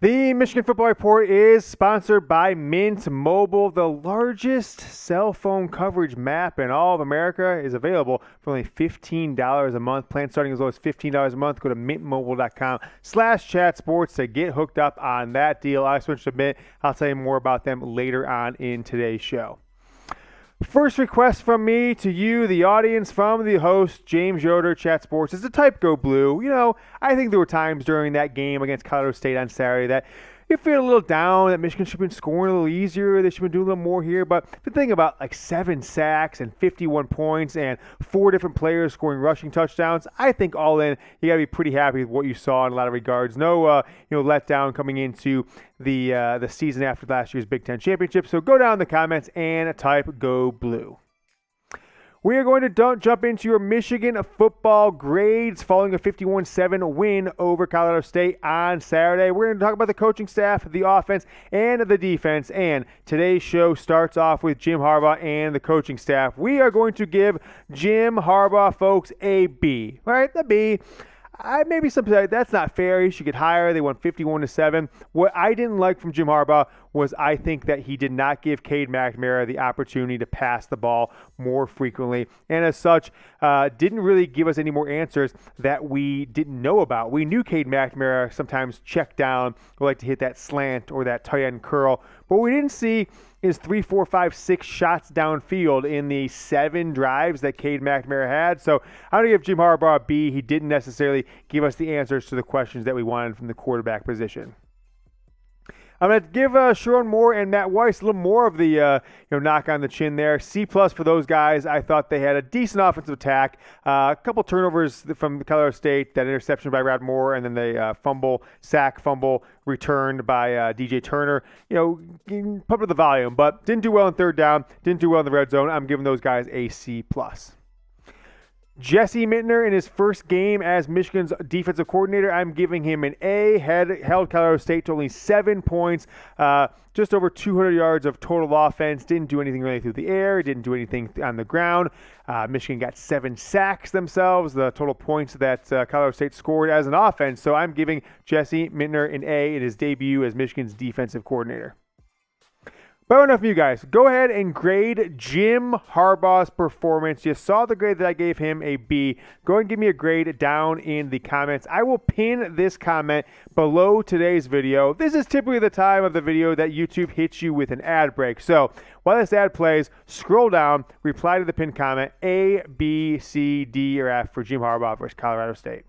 The Michigan Football Report is sponsored by Mint Mobile. The largest cell phone coverage map in all of America is available for only $15 a month. Plan starting as low as $15 a month. Go to mintmobile.com/chatsports to get hooked up on that deal. I switched to Mint. I'll tell you more about them later on in today's show. First request from me to you, the audience, from the host, James Yoder, Chat Sports, is to type Go Blue. You know, I think there were times during that game against Colorado State on Saturday that you feel a little down, that Michigan should have been scoring a little easier, they should have been doing a little more here. But the thing about like 7 sacks and 51 points and 4 different players scoring rushing touchdowns, I think all in, you got to be pretty happy with what you saw in a lot of regards. No, letdown coming into the season after last year's Big Ten championship. So go down in the comments and type Go Blue. We are going to jump into your Michigan football grades following a 51-7 win over Colorado State on Saturday. We're going to talk about the coaching staff, the offense, and the defense. And today's show starts off with Jim Harbaugh and the coaching staff. We are going to give Jim Harbaugh, folks, a B. All right, the B. Maybe some say that's not fair. He should get higher. They won 51-7. What I didn't like from Jim Harbaugh was I think that he did not give Cade McNamara the opportunity to pass the ball more frequently, and as such, didn't really give us any more answers that we didn't know about. We knew Cade McNamara sometimes checked down, would like to hit that slant or that tight end curl, but we didn't see is 3, 4, 5, 6 shots downfield in the 7 drives that Cade McNamara had. So I'm going to give Jim Harbaugh a B. He didn't necessarily give us the answers to the questions that we wanted from the quarterback position. I'm going to give Sherrone Moore and Matt Weiss a little more of the knock on the chin there. C+ for those guys. I thought they had a decent offensive attack. A couple turnovers from Colorado State, that interception by Rod Moore, and then the sack fumble returned by DJ Turner. Pump up the volume, but didn't do well in third down, didn't do well in the red zone. I'm giving those guys a C+. Jesse Mittner in his first game as Michigan's defensive coordinator, I'm giving him an A. Held Colorado State to only 7 points, just over 200 yards of total offense. Didn't do anything really through the air, didn't do anything on the ground. Michigan got 7 sacks themselves, the total points that Colorado State scored as an offense. So I'm giving Jesse Mittner an A in his debut as Michigan's defensive coordinator. But enough of you guys. Go ahead and grade Jim Harbaugh's performance. You saw the grade that I gave him, a B. Go ahead and give me a grade down in the comments. I will pin this comment below today's video. This is typically the time of the video that YouTube hits you with an ad break. So while this ad plays, scroll down, reply to the pinned comment, A, B, C, D, or F for Jim Harbaugh versus Colorado State.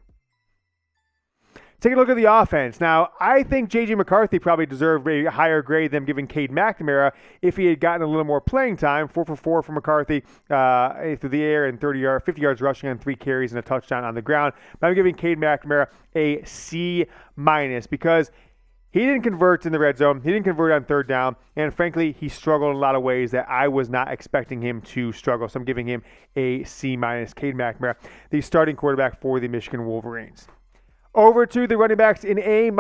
Take a look at the offense. Now, I think JJ McCarthy probably deserved a higher grade than giving Cade McNamara if he had gotten a little more playing time. 4 for 4 for McCarthy through the air and 50 yards rushing on 3 carries and a touchdown on the ground. But I'm giving Cade McNamara a C- because he didn't convert in the red zone. He didn't convert on third down. And frankly, he struggled in a lot of ways that I was not expecting him to struggle. So I'm giving him a C-. Cade McNamara, the starting quarterback for the Michigan Wolverines. Over to the running backs in A-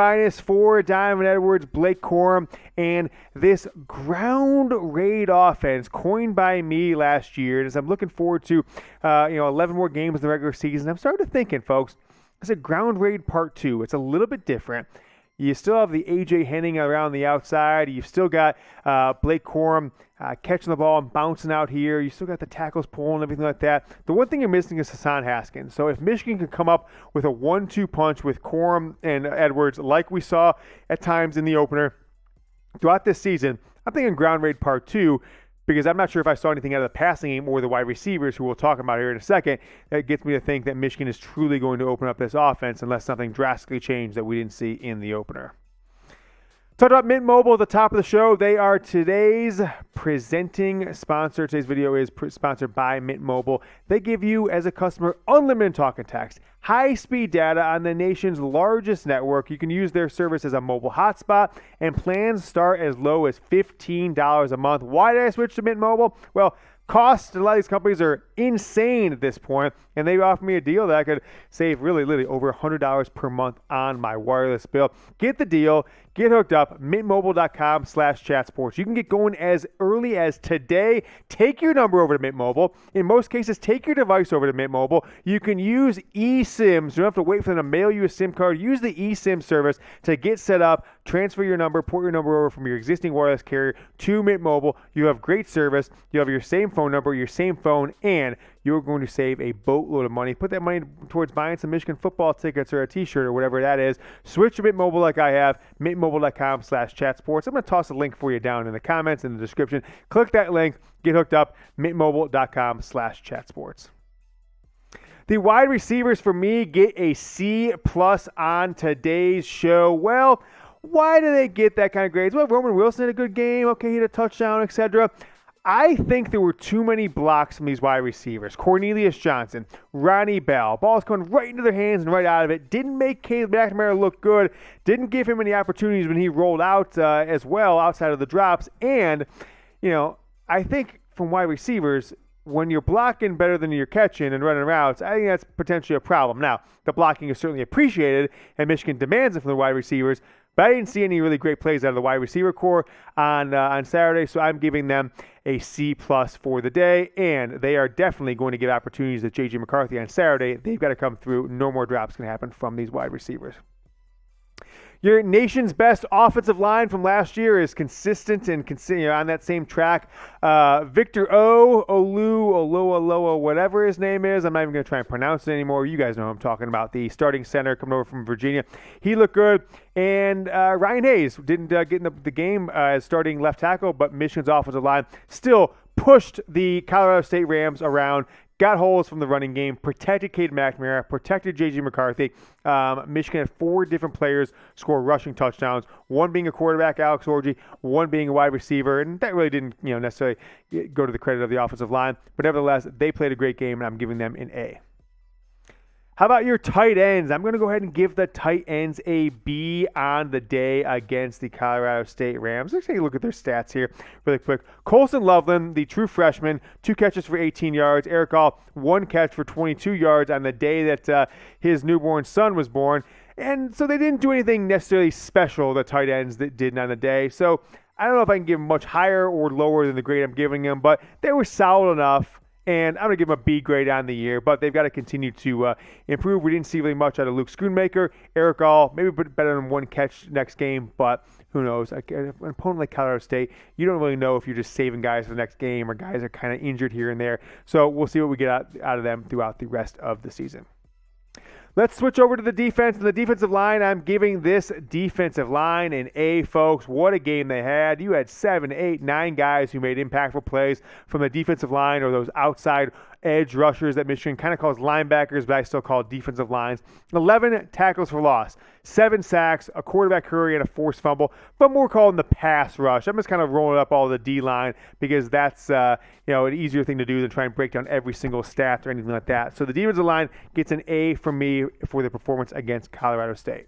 for Donovan Edwards, Blake Corum, and this ground raid offense coined by me last year. And as I'm looking forward to 11 more games in the regular season, I'm starting to thinking, folks, it's a ground raid part 2. It's a little bit different. You still have the A.J. Henning around the outside. You've still got Blake Corum catching the ball and bouncing out here. You still got the tackles pulling and everything like that. The one thing you're missing is Hassan Haskins. So if Michigan can come up with a 1-2 punch with Corum and Edwards like we saw at times in the opener throughout this season, I'm thinking ground raid part 2, because I'm not sure if I saw anything out of the passing game or the wide receivers, who we'll talk about here in a second, that gets me to think that Michigan is truly going to open up this offense unless something drastically changed that we didn't see in the opener. Talked about Mint Mobile at the top of the show. They are today's presenting sponsor. Today's video is sponsored by Mint Mobile. They give you, as a customer, unlimited talk and text, high-speed data on the nation's largest network. You can use their service as a mobile hotspot, and plans start as low as $15 a month. Why did I switch to Mint Mobile? Well, costs in a lot of these companies are insane at this point, and they offer me a deal that I could save really over $100 per month on my wireless bill. Get the deal. get hooked up, mintmobile.com/chatsports. You can get going as early as today. Take your number over to Mint Mobile. In most cases, take your device over to Mint Mobile. You can use eSIMs. You don't have to wait for them to mail you a SIM card. Use the eSIM service to get set up, transfer your number, port your number over from your existing wireless carrier to Mint Mobile. You have great service. You have your same phone number, your same phone, and you're going to save a boatload of money. Put that money towards buying some Michigan football tickets or a t-shirt or whatever that is. Switch to Mint Mobile like I have, mintmobile.com/chatsports. I'm going to toss a link for you down in the comments in the description. Click that link, get hooked up, mintmobile.com/chatsports. The wide receivers for me get a C+ on today's show. Well, why do they get that kind of grades? Well, Roman Wilson had a good game. Okay, he had a touchdown, etc. I think there were too many blocks from these wide receivers. Cornelius Johnson, Ronnie Bell, ball's going right into their hands and right out of it. Didn't make Cade McNamara look good. Didn't give him any opportunities when he rolled out as well outside of the drops. And, I think from wide receivers, when you're blocking better than you're catching and running routes, I think that's potentially a problem. Now, the blocking is certainly appreciated, and Michigan demands it from the wide receivers, but I didn't see any really great plays out of the wide receiver core on Saturday, so I'm giving them a C+ for the day, and they are definitely going to get opportunities at JJ McCarthy on Saturday. They've got to come through. No more drops can happen from these wide receivers. Your nation's best offensive line from last year is consistent and on that same track. Victor Oloa, whatever his name is. I'm not even going to try and pronounce it anymore. You guys know who I'm talking about. The starting center coming over from Virginia. He looked good. And Ryan Hayes didn't get in the game as starting left tackle, but Michigan's offensive line still pushed the Colorado State Rams around. Got holes from the running game, protected Cade McNamara, protected JJ McCarthy. Michigan had 4 different players score rushing touchdowns, one being a quarterback, Alex Orji, one being a wide receiver, and that really didn't necessarily go to the credit of the offensive line. But nevertheless, they played a great game, and I'm giving them an A. How about your tight ends? I'm going to go ahead and give the tight ends a B on the day against the Colorado State Rams. Let's take a look at their stats here really quick. Colston Loveland, the true freshman, 2 catches for 18 yards. Erick, 1 catch for 22 yards on the day that his newborn son was born. And so they didn't do anything necessarily special, the tight ends that did on the day. So I don't know if I can give them much higher or lower than the grade I'm giving them, but they were solid enough. And I'm going to give them a B grade on the year, but they've got to continue to improve. We didn't see really much out of Luke Schoonmaker. Erick, maybe better than 1 catch next game, but who knows? An opponent like Colorado State, you don't really know if you're just saving guys for the next game or guys are kind of injured here and there. So we'll see what we get out of them throughout the rest of the season. Let's switch over to the defense. And the defensive line, I'm giving this defensive line an A, folks. What a game they had. You had 7, 8, 9 guys who made impactful plays from the defensive line or those outside edge rushers that Michigan kind of calls linebackers, but I still call defensive lines. 11 tackles for loss, 7 sacks, a quarterback hurry, and a forced fumble, but more calling the pass rush. I'm just kind of rolling up all the D-line because that's an easier thing to do than try and break down every single stat or anything like that. So the defensive line gets an A from me for the performance against Colorado State.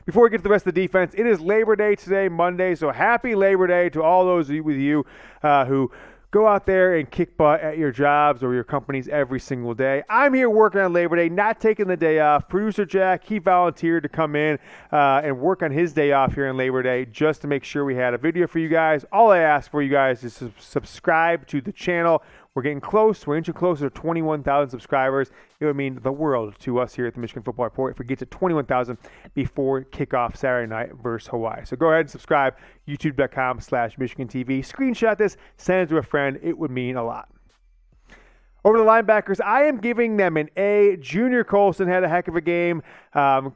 Before we get to the rest of the defense, it is Labor Day today, Monday, so happy Labor Day to all those with you who go out there and kick butt at your jobs or your companies every single day. I'm here working on Labor Day, not taking the day off. Producer Jack, he volunteered to come in and work on his day off here on Labor Day just to make sure we had a video for you guys. All I ask for you guys is to subscribe to the channel. We're getting close. We're inching closer to 21,000 subscribers. It would mean the world to us here at the Michigan Football Report if we get to 21,000 before kickoff Saturday night versus Hawaii. So go ahead and subscribe, youtube.com/Michigan TV. Screenshot this, send it to a friend. It would mean a lot. Over to the linebackers, I am giving them an A. Junior Colston had a heck of a game. A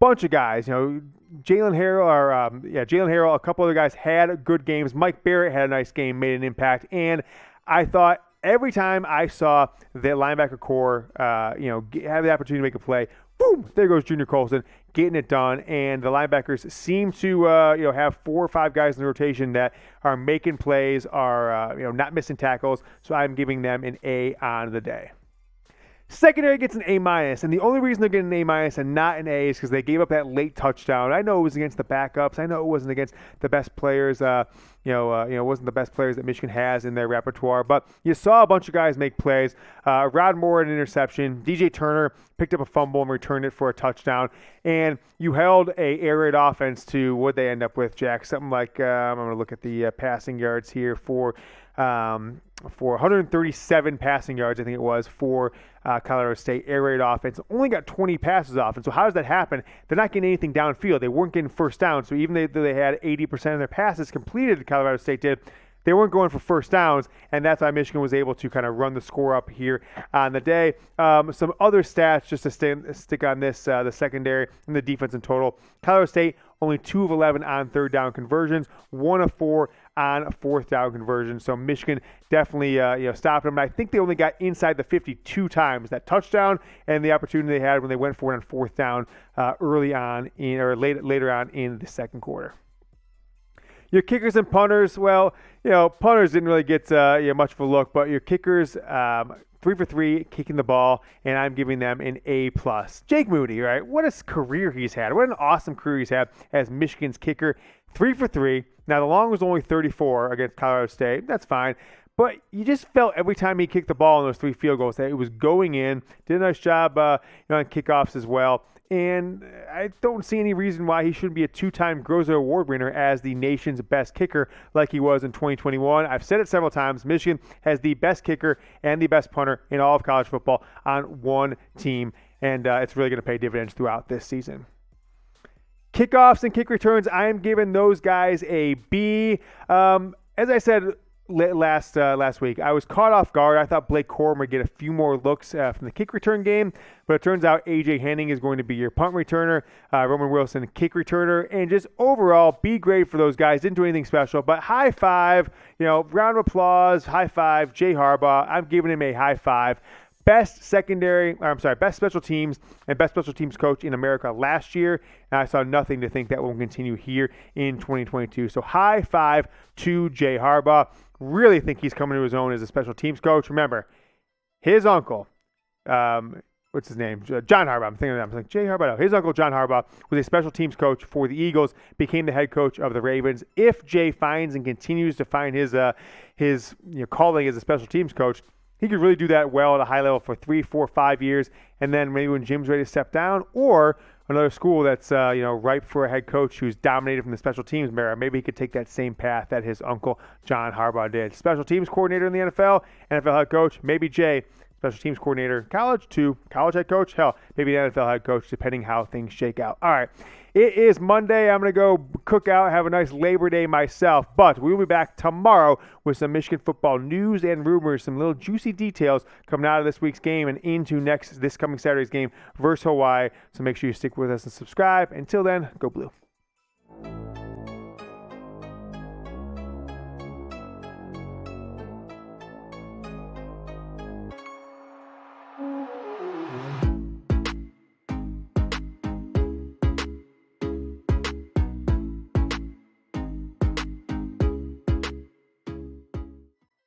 bunch of guys, Jalen Harrell, a couple other guys had good games. Mike Barrett had a nice game, made an impact, and I thought every time I saw the linebacker core, have the opportunity to make a play, boom, there goes Junior Colston getting it done. And the linebackers seem to, have 4 or 5 guys in the rotation that are making plays, are, not missing tackles. So I'm giving them an A on the day. Secondary gets an A-, and the only reason they're getting an A- and not an A is because they gave up that late touchdown. I know it was against the backups. I know it wasn't against the best players. It wasn't the best players that Michigan has in their repertoire. But you saw a bunch of guys make plays. Rod Moore an interception. DJ Turner picked up a fumble and returned it for a touchdown. And you held a air raid offense to what they end up with, Jack. Something like I'm going to look at the passing yards here for 137 passing yards, I think it was, for Colorado State. Air raid offense only got 20 passes off. And so how does that happen? They're not getting anything downfield. They weren't getting first down. So even though they had 80% of their passes completed, Colorado State did, they weren't going for first downs, and that's why Michigan was able to kind of run the score up here on the day. Some other stats just to stick on this, the secondary and the defense in total. Colorado State, only 2 of 11 on third down conversions, 1 of 4 on fourth down conversions. So Michigan definitely stopped them. And I think they only got inside the 52 times. That touchdown and the opportunity they had when they went for it on fourth down later on in the second quarter. Your kickers and punters, well, punters didn't really get much of a look, but your kickers, 3 for 3 kicking the ball, and I'm giving them an A+. Jake Moody, right? What a career he's had. What an awesome career he's had as Michigan's kicker. 3 for 3. Now, the long was only 34 against Colorado State. That's fine. But you just felt every time he kicked the ball in those 3 field goals that it was going in. Did a nice job on kickoffs as well. And I don't see any reason why he shouldn't be a 2-time Groza Award winner as the nation's best kicker like he was in 2021. I've said it several times. Michigan has the best kicker and the best punter in all of college football on one team, and it's really going to pay dividends throughout this season. Kickoffs and kick returns, I am giving those guys a B. As I said last week, I was caught off guard. I thought Blake Corum would get a few more looks from the kick return game, but it turns out A.J. Henning is going to be your punt returner, Roman Wilson kick returner, and just overall, B grade for those guys. Didn't do anything special, but high five, round of applause, high five, Jay Harbaugh. I'm giving him a high five. Best special teams and best special teams coach in America last year. And I saw nothing to think that will continue here in 2022. So high five to Jay Harbaugh. Really think he's coming to his own as a special teams coach. Remember, his uncle, what's his name? John Harbaugh. I'm thinking of that. I'm like, Jay Harbaugh. No. His uncle, John Harbaugh, was a special teams coach for the Eagles, became the head coach of the Ravens. If Jay finds and continues to find his calling as a special teams coach, he could really do that well at a high level for 3, 4, 5 years, and then maybe when Jim's ready to step down, or another school that's ripe for a head coach who's dominated from the special teams era, maybe he could take that same path that his uncle John Harbaugh did. Special teams coordinator in the NFL head coach, maybe Jay, special teams coordinator, college head coach, hell, maybe an NFL head coach, depending how things shake out. All right. It is Monday. I'm going to go cook out, have a nice Labor Day myself, but we will be back tomorrow with some Michigan football news and rumors, some little juicy details coming out of this week's game and into this coming Saturday's game versus Hawaii. So make sure you stick with us and subscribe. Until then, go Blue.